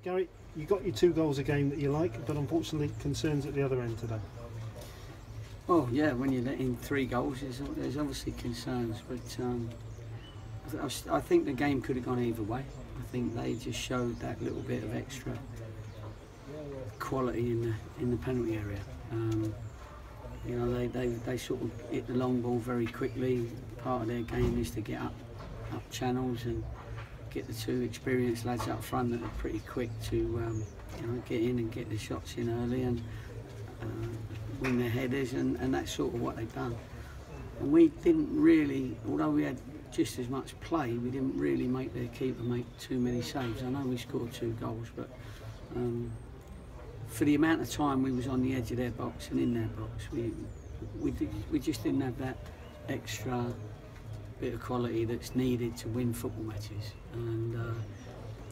Gary, you got your 2 goals a game that you like, but unfortunately concerns at the other end today. Oh yeah, when you let in 3 goals, there's obviously concerns, but I think the game could have gone either way. I think they just showed that little bit of extra quality in the penalty area. You know, they sort of hit the long ball very quickly. Part of their game is to get up channels and get the 2 experienced lads up front that are pretty quick to you know, get in and get the shots in early and win their headers, and that's sort of what they've done. And we didn't really, although we had just as much play, we didn't really make their keeper make too many saves. I know we scored 2 goals, but for the amount of time we was on the edge of their box and in their box, we just didn't have that extra bit of quality that's needed to win football matches. And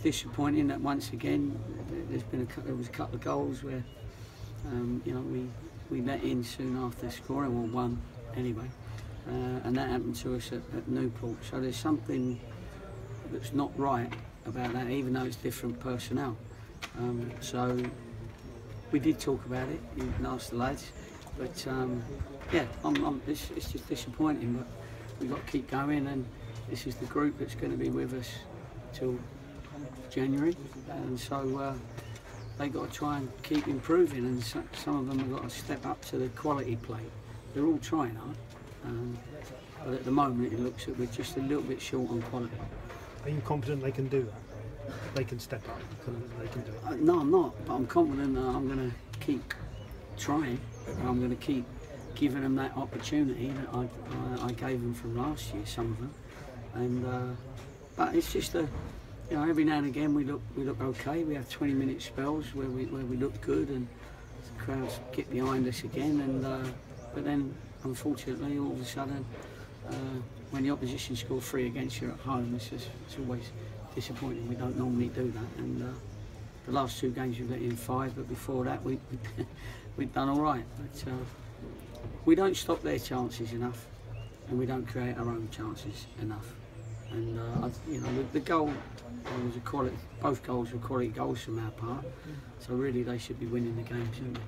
disappointing that once again there was a couple of goals where you know, we let in soon after scoring, or 1 anyway, and that happened to us at Newport. So there's something that's not right about that, even though it's different personnel. So we did talk about it. You can ask the lads, but yeah, it's just disappointing. But we've got to keep going, and this is the group that's going to be with us till January, and so they've got to try and keep improving, and some of them have got to step up to the quality plate. They're all trying hard, but at the moment it looks that we're just a little bit short on quality. Are you confident they can do that? They can step up, they can do it? No, I'm not, but I'm confident that I'm going to keep trying, and I'm going to keep giving them that opportunity that I gave them from last year, some of them. And but it's just a, you know, every now and again we look okay. We have 20-minute spells where we look good, and the crowds get behind us again. And but then, unfortunately, all of a sudden, when the opposition score 3 against you at home, it's always disappointing. We don't normally do that. And the last 2 games we've let in 5, but before that we've done all right. But we don't stop their chances enough, and we don't create our own chances enough. And you know, the goal was a quality. Both goals were quality goals from our part. So really, they should be winning the game, shouldn't they?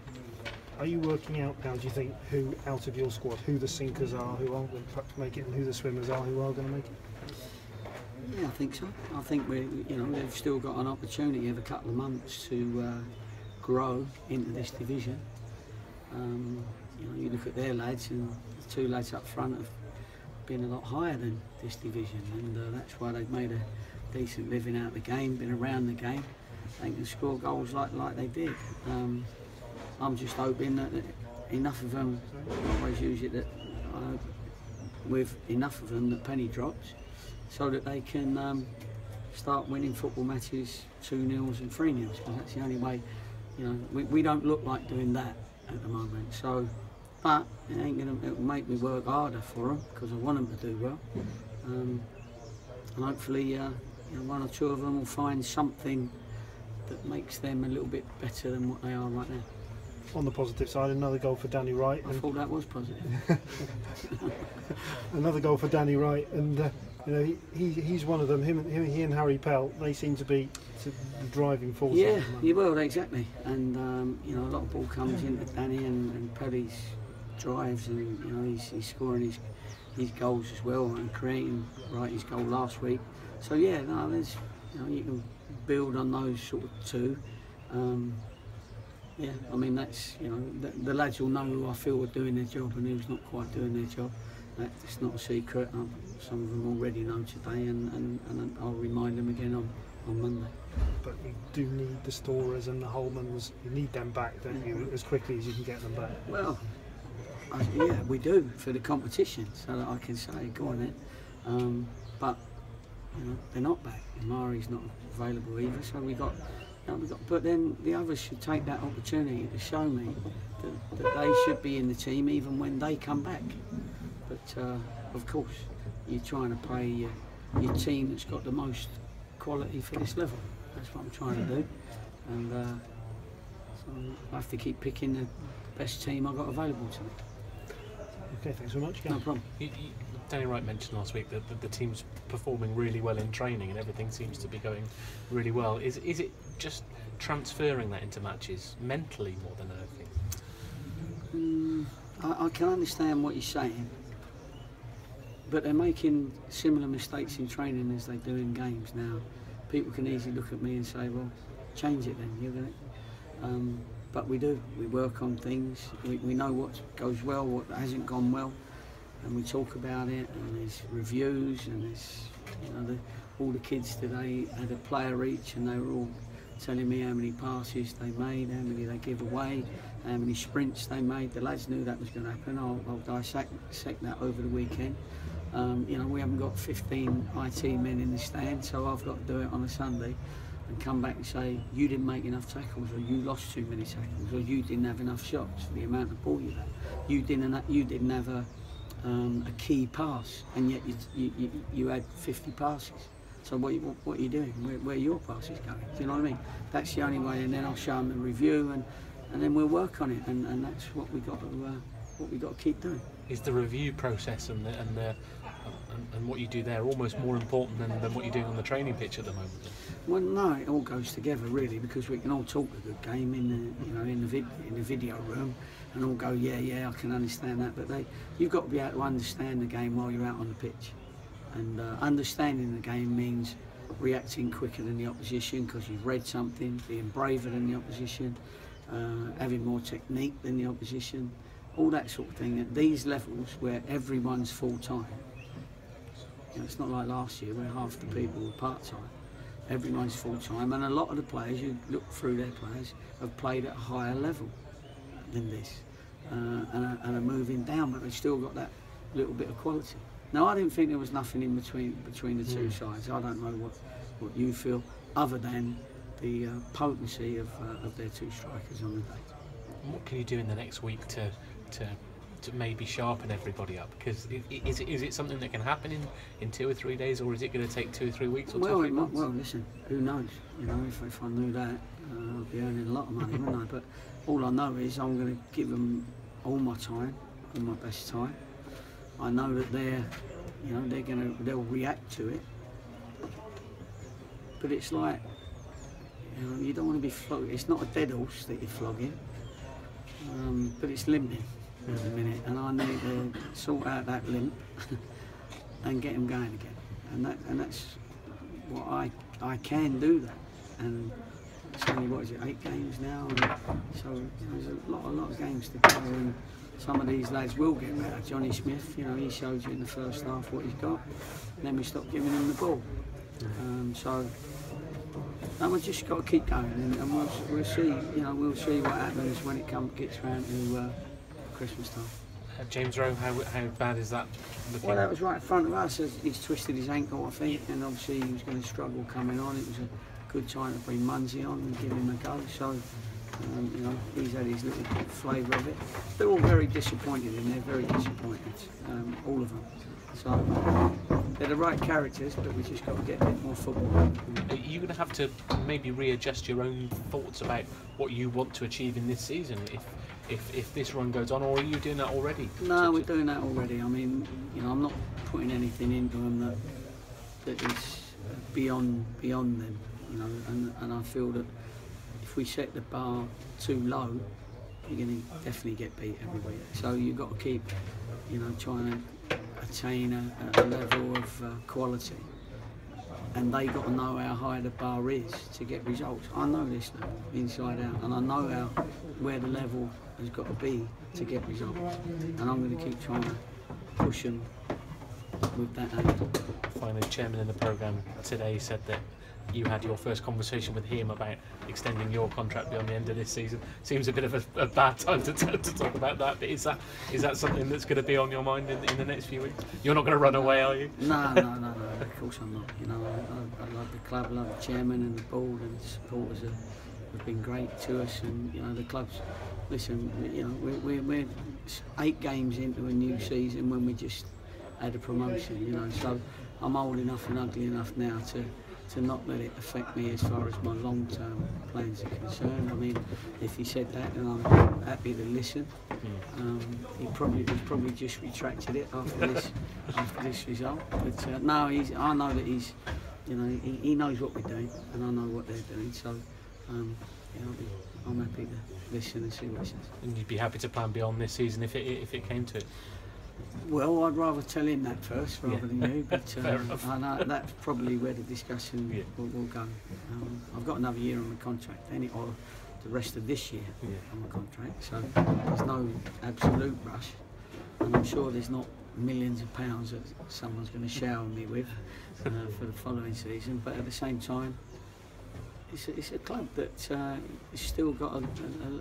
Are you working out now, do you think, who out of your squad, who the sinkers are, who aren't going to perhaps make it, and who the swimmers are, who are going to make it? Yeah, I think so. I think we've still got an opportunity of a couple of months to grow into this division. You know, you look at their lads, and the 2 lads up front have been a lot higher than this division, and that's why they've made a decent living out of the game, been around the game. They can score goals like they did. I'm just hoping that enough of them, I always use it, that with enough of them that penny drops, so that they can start winning football matches 2-0s and 3-0s, because that's the only way. You know, we don't look like doing that at the moment. So, but it ain't gonna. It'll make me work harder for them, because I want them to do well, and hopefully, you know, 1 or 2 of them will find something that makes them a little bit better than what they are right now. On the positive side, another goal for Danny Wright. I thought that was positive. Another goal for Danny Wright, and you know, he's one of them. He and Harry Pell, they seem to be the driving force. Yeah, you will, exactly. And you know, a lot of ball comes into Danny and Pelly's drives, and you know, he's scoring his goals as well, and creating his goal last week. So yeah, no, there's, you know, you can build on those sort of 2. Yeah, I mean, that's, you know, the lads will know who I feel are doing their job and who's not quite doing their job. That's not a secret. Some of them already know today, and I'll remind them again on Monday. But you do need the Storers and the Holmans. You need them back, don't you, as quickly as you can get them back? Well, yeah, we do, for the competition, so that I can say, go on then. But you know, they're not back. Mari's not available either, so but then the others should take that opportunity to show me that they should be in the team even when they come back. But of course, you're trying to play your team that's got the most quality for this level. That's what I'm trying to do, and so I have to keep picking the best team I've got available to me. Okay, thanks very much. No problem. Danny Wright mentioned last week that the team's performing really well in training and everything seems to be going really well. Is it just transferring that into matches mentally more than anything? I can understand what you're saying, but they're making similar mistakes in training as they do in games now. People can easily look at me and say, well, change it then, you're going to. But we do. We work on things. We know what goes well, what hasn't gone well, and we talk about it. And there's reviews, and there's, all the kids today had a player each, and they were all telling me how many passes they made, how many they give away, how many sprints they made. The lads knew that was going to happen. I'll dissect that over the weekend. We haven't got 15 IT men in the stand, so I've got to do it on a Sunday and come back and say, you didn't make enough tackles, or you lost too many tackles, or you didn't have enough shots for the amount of ball you had. You didn't have a key pass, and yet you had 50 passes. So what are you doing? Where are your passes going? Do you know what I mean? That's the only way, and then I'll show them the review, and then we'll work on it, and that's what we got to keep doing. Is the review process and what you do there almost more important than what you're doing on the training pitch at the moment? Well, no, it all goes together really, because we can all talk a good game in the video room, and all go, yeah, I can understand that. But you've got to be able to understand the game while you're out on the pitch, and understanding the game means reacting quicker than the opposition because you've read something, being braver than the opposition, having more technique than the opposition, all that sort of thing. At these levels where everyone's full time. It's not like last year where half the people were part-time. Everyone's full-time, and a lot of the players, you look through their players, have played at a higher level than this and are moving down, but they've still got that little bit of quality. Now, I didn't think there was nothing in between the two sides. I don't know what you feel, other than the potency of their two strikers on the day. What can you do in the next week to maybe sharpen everybody up? Because is it something that can happen in 2 or 3 days, or is it going to take 2 or 3 weeks or 2 or 3 months? Well, listen, who knows? If I knew that, I'd be earning a lot of money, wouldn't I? But all I know is I'm going to give them all my time, all my best time. I know that they'll react to it. But it's like, you don't want to be flogged. It's not a dead horse that you're flogging, but it's limping at the minute, and I need to sort out that limp and get them going again. And that's what I can do that. And it's only 8 games now, and so there's a lot of games to go. And some of these lads will get better. Johnny Smith, he showed you in the first half what he's got. And then we stopped giving him the ball. And we've just got to keep going, and we'll see. We'll see what happens when it gets round to Christmas time. James Rowe, how bad is that looking? Well, that was right in front of us. He's twisted his ankle, I think, and obviously he was going to struggle coming on. It was a good time to bring Munsey on and give him a go. So, he's had his little flavour of it. They're all very disappointed, and they're very disappointed, all of them. So they're the right characters, but we just got to get a bit more football. Are you going to have to maybe readjust your own thoughts about what you want to achieve in this season if this run goes on, or are you doing that already? No, we're doing that already. I mean, I'm not putting anything into them that is beyond them, and I feel that if we set the bar too low, you're going to definitely get beat every week. So you've got to keep, trying to attain a level of quality, and they got to know how high the bar is to get results. I know this now, inside out, and I know where the level has got to be to get results, and I'm going to keep trying to push them with that aim. Finally, chairman in the programme today said that you had your first conversation with him about extending your contract beyond the end of this season. Seems a bit of a bad time to talk about that, but is that something that's going to be on your mind in the next few weeks? You're not going to run away, are you? No, of course I'm not. I love the club, I love the chairman and the board, and the supporters have been great to us, and the club's. Listen, we're 8 games into a new season when we just had a promotion, so I'm old enough and ugly enough now to not let it affect me as far as my long-term plans are concerned. I mean, if he said that, then I'm happy to listen. He's probably just retracted it after this result. But no, I know that he's, you know, he knows what we're doing, and I know what they're doing. So, I'm happy to listen and see what he says. And you'd be happy to plan beyond this season if it came to it? Well, I'd rather tell him that first rather than you, but Fair enough. I know that's probably where the discussion will go. I've got another year on the contract, or the rest of this year on the contract, so there's no absolute rush, and I'm sure there's not millions of pounds that someone's going to shower me with for the following season, but at the same time, it's a club that's still got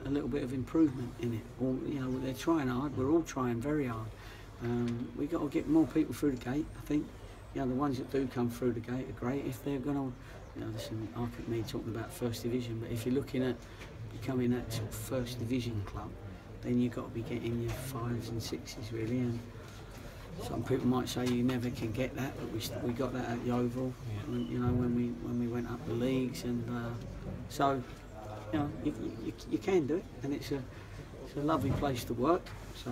a little bit of improvement in it. Or, you know, they're trying hard. We're all trying very hard. We've got to get more people through the gate. I think, you know, the ones that do come through the gate are great. If they're going to, you know, listen, I think me talking about First Division, but if you're looking at becoming that sort of First Division club, then you've got to be getting your 5s and 6s really. And some people might say you never can get that, but we got that at the Oval, you know, when we went up the leagues, and so, you know, you can do it, and it's a lovely place to work, so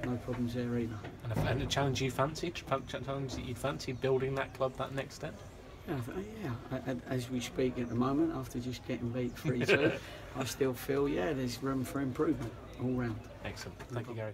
no problems there either. And a challenge you fancy? Challenge that you'd fancy, building that club that next step? Yeah, as we speak at the moment, after just getting beat 3-2, I still feel there's room for improvement all round. Excellent. Thank you, Gary.